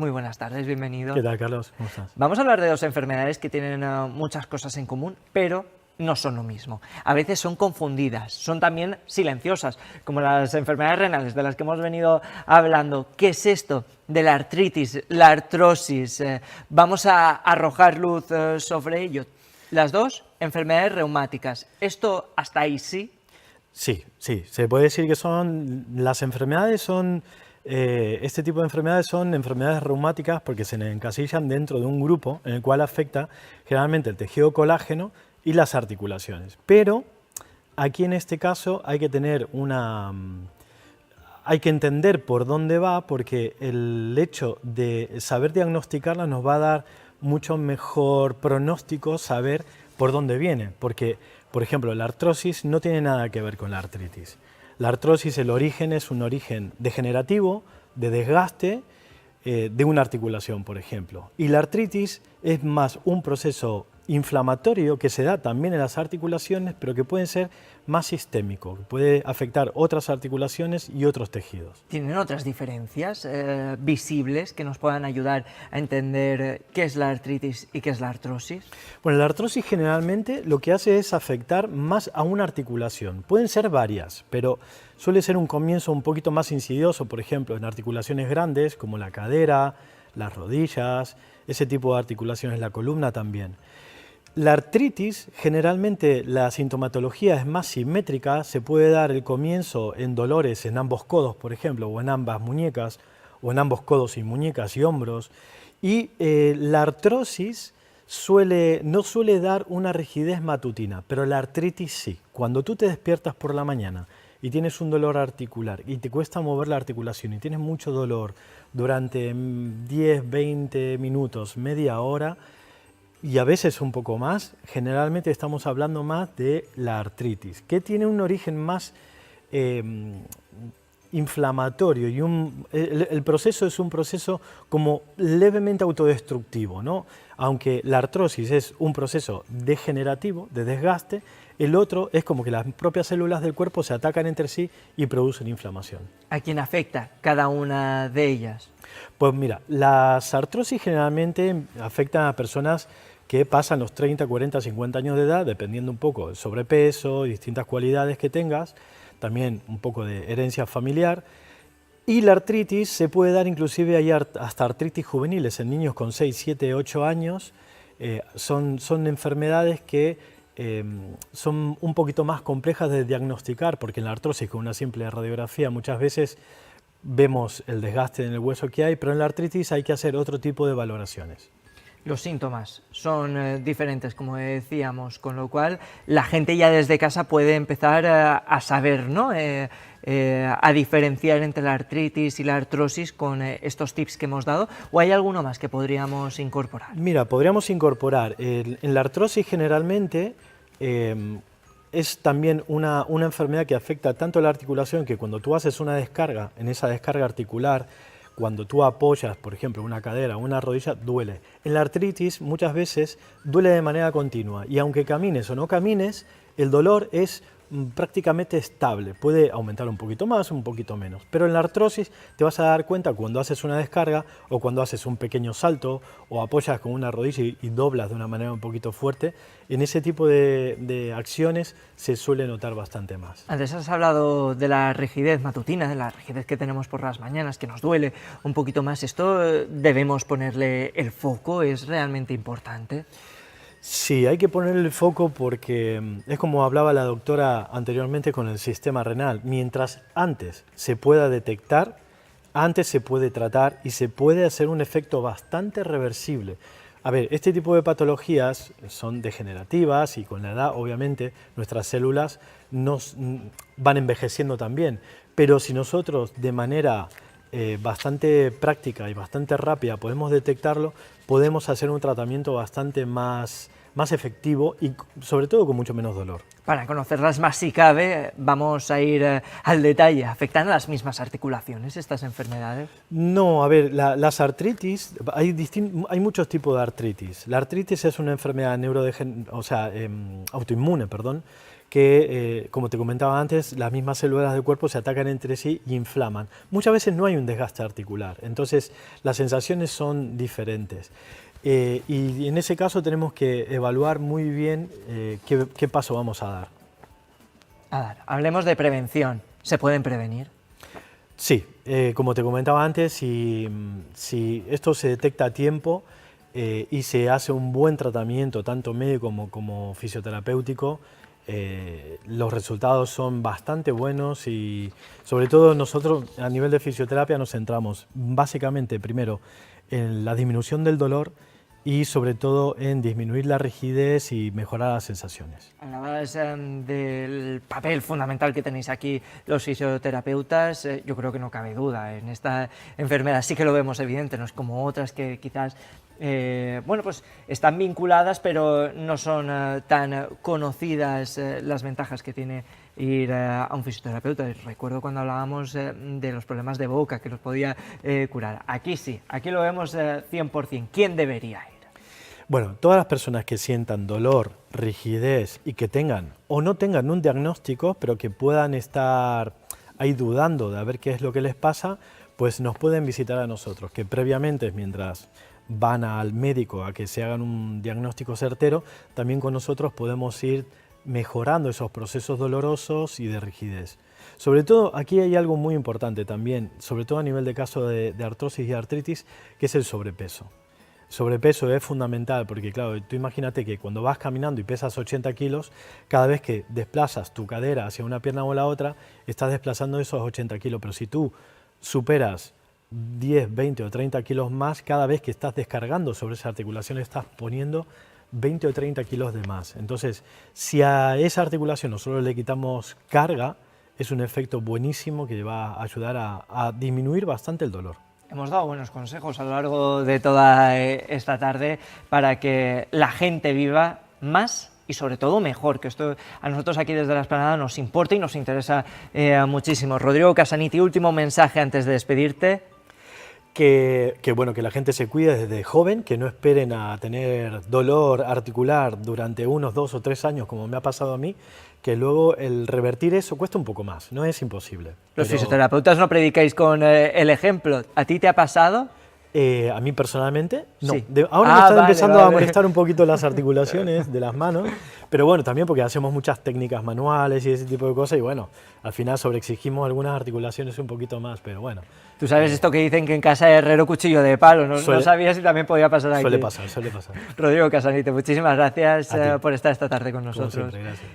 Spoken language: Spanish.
muy buenas tardes, bienvenido. ¿Qué tal, Carlos? ¿Cómo estás? Vamos a hablar de dos enfermedades que tienen muchas cosas en común, pero no son lo mismo. A veces son confundidas, son también silenciosas, como las enfermedades renales de las que hemos venido hablando. ¿Qué es esto de la artritis, la artrosis? Vamos a arrojar luz sobre ello. Las dos, enfermedades reumáticas. ¿Esto hasta ahí sí? Sí, se puede decir que este tipo de enfermedades son enfermedades reumáticas porque se encasillan dentro de un grupo en el cual afecta generalmente el tejido colágeno y las articulaciones. Pero aquí en este caso hay que entender por dónde va, porque el hecho de saber diagnosticarla nos va a dar mucho mejor pronóstico saber por dónde viene, porque, por ejemplo, la artrosis no tiene nada que ver con la artritis. La artrosis, el origen es un origen degenerativo, de desgaste de una articulación, por ejemplo. Y la artritis es más un proceso inflamatorio que se da también en las articulaciones, pero que puede ser más sistémico, que puede afectar otras articulaciones y otros tejidos. ¿Tienen otras diferencias visibles que nos puedan ayudar a entender qué es la artritis y qué es la artrosis? Bueno, la artrosis generalmente lo que hace es afectar más a una articulación. Pueden ser varias, pero suele ser un comienzo un poquito más insidioso, por ejemplo, en articulaciones grandes como la cadera, las rodillas, ese tipo de articulaciones, la columna también. La artritis, generalmente la sintomatología es más simétrica, se puede dar el comienzo en dolores en ambos codos, por ejemplo, o en ambas muñecas, o en ambos codos y muñecas y hombros. Y la artrosis no suele dar una rigidez matutina, pero la artritis sí. Cuando tú te despiertas por la mañana y tienes un dolor articular y te cuesta mover la articulación y tienes mucho dolor durante 10, 20 minutos, media hora, y a veces un poco más, generalmente estamos hablando más de la artritis, que tiene un origen más inflamatorio y el proceso es un proceso como levemente autodestructivo, ¿no? Aunque la artrosis es un proceso degenerativo, de desgaste, el otro es como que las propias células del cuerpo se atacan entre sí y producen inflamación. ¿A quién afecta cada una de ellas? Pues mira, las artrosis generalmente afectan a personas que pasan los 30, 40, 50 años de edad, dependiendo un poco del sobrepeso y distintas cualidades que tengas, también un poco de herencia familiar. Y la artritis se puede dar inclusive hay hasta artritis juveniles en niños con 6, 7, 8 años. Son enfermedades que son un poquito más complejas de diagnosticar, porque en la artrosis con una simple radiografía muchas veces vemos el desgaste en el hueso que hay, pero en la artritis hay que hacer otro tipo de valoraciones. Los síntomas son diferentes, como decíamos, con lo cual la gente ya desde casa puede empezar a saber, ¿no? A diferenciar entre la artritis y la artrosis con estos tips que hemos dado, ¿o hay alguno más que podríamos incorporar? Mira, podríamos incorporar, en la artrosis generalmente es también una enfermedad que afecta tanto a la articulación que cuando tú haces una descarga, en esa descarga articular, cuando tú apoyas, por ejemplo, una cadera o una rodilla, duele. En la artritis muchas veces duele de manera continua y aunque camines o no camines, el dolor es prácticamente estable. Puede aumentar un poquito más, un poquito menos. Pero en la artrosis te vas a dar cuenta cuando haces una descarga o cuando haces un pequeño salto o apoyas con una rodilla y doblas de una manera un poquito fuerte. En ese tipo de acciones se suele notar bastante más. Antes has hablado de la rigidez matutina, de la rigidez que tenemos por las mañanas, que nos duele un poquito más. ¿Esto debemos ponerle el foco? ¿Es realmente importante? Sí, hay que ponerle el foco porque es como hablaba la doctora anteriormente con el sistema renal. Mientras antes se pueda detectar, antes se puede tratar y se puede hacer un efecto bastante reversible. A ver, este tipo de patologías son degenerativas y con la edad, obviamente, nuestras células van envejeciendo también. Pero si nosotros de manera bastante práctica y bastante rápida podemos detectarlo, podemos hacer un tratamiento bastante más efectivo y sobre todo con mucho menos dolor. Para conocerlas más si cabe, vamos a ir al detalle. ¿Afectan a las mismas articulaciones estas enfermedades? No, a ver, las artritis, hay muchos tipos de artritis. La artritis es una enfermedad autoinmune, que, como te comentaba antes, las mismas células del cuerpo se atacan entre sí y inflaman. Muchas veces no hay un desgaste articular, entonces las sensaciones son diferentes. Y en ese caso tenemos que evaluar muy bien qué paso vamos a dar. Hablemos de prevención. ¿Se pueden prevenir? Sí, como te comentaba antes, si esto se detecta a tiempo y se hace un buen tratamiento, tanto médico como fisioterapéutico, los resultados son bastante buenos y sobre todo nosotros a nivel de fisioterapia nos centramos básicamente primero en la disminución del dolor y sobre todo en disminuir la rigidez y mejorar las sensaciones. Hablabas del papel fundamental que tenéis aquí los fisioterapeutas. Yo creo que no cabe duda, en esta enfermedad sí que lo vemos evidente, no es como otras que quizás bueno, pues están vinculadas pero no son tan conocidas las ventajas que tiene ir a un fisioterapeuta. Recuerdo cuando hablábamos de los problemas de boca, que los podía curar. Aquí sí, aquí lo vemos 100%. ¿Quién debería ir? Bueno, todas las personas que sientan dolor, rigidez y que tengan o no tengan un diagnóstico, pero que puedan estar ahí dudando de a ver qué es lo que les pasa, pues nos pueden visitar a nosotros, que previamente, mientras van al médico a que se hagan un diagnóstico certero, también con nosotros podemos ir mejorando esos procesos dolorosos y de rigidez. Sobre todo, aquí hay algo muy importante también, sobre todo a nivel de caso de artrosis y artritis, que es el sobrepeso. Sobrepeso es fundamental porque, claro, tú imagínate que cuando vas caminando y pesas 80 kilos, cada vez que desplazas tu cadera hacia una pierna o la otra, estás desplazando esos 80 kilos. Pero si tú superas 10, 20 o 30 kilos más, cada vez que estás descargando sobre esa articulación estás poniendo 20 o 30 kilos de más. Entonces, si a esa articulación nosotros le quitamos carga, es un efecto buenísimo que va a ayudar a disminuir bastante el dolor. Hemos dado buenos consejos a lo largo de toda esta tarde para que la gente viva más y sobre todo mejor, que esto a nosotros aquí desde La Explanada nos importa y nos interesa muchísimo. Rodrigo Casaniti, último mensaje antes de despedirte. Que la gente se cuide desde joven, que no esperen a tener dolor articular durante unos 2 o 3 años, como me ha pasado a mí, que luego el revertir eso cuesta un poco más, no es imposible. Los fisioterapeutas no predicáis con el ejemplo. ¿A ti te ha pasado? A mí personalmente, no. Sí. Ahora me están empezando a molestar un poquito las articulaciones de las manos, pero bueno, también porque hacemos muchas técnicas manuales y ese tipo de cosas y bueno, al final sobreexigimos algunas articulaciones un poquito más, pero bueno. Tú sabes esto que dicen que en casa de herrero cuchillo de palo, ¿no? No sabías si también podía pasar aquí. Suele pasar. Rodrigo Casaniti, muchísimas gracias por estar esta tarde con nosotros. Como siempre, gracias.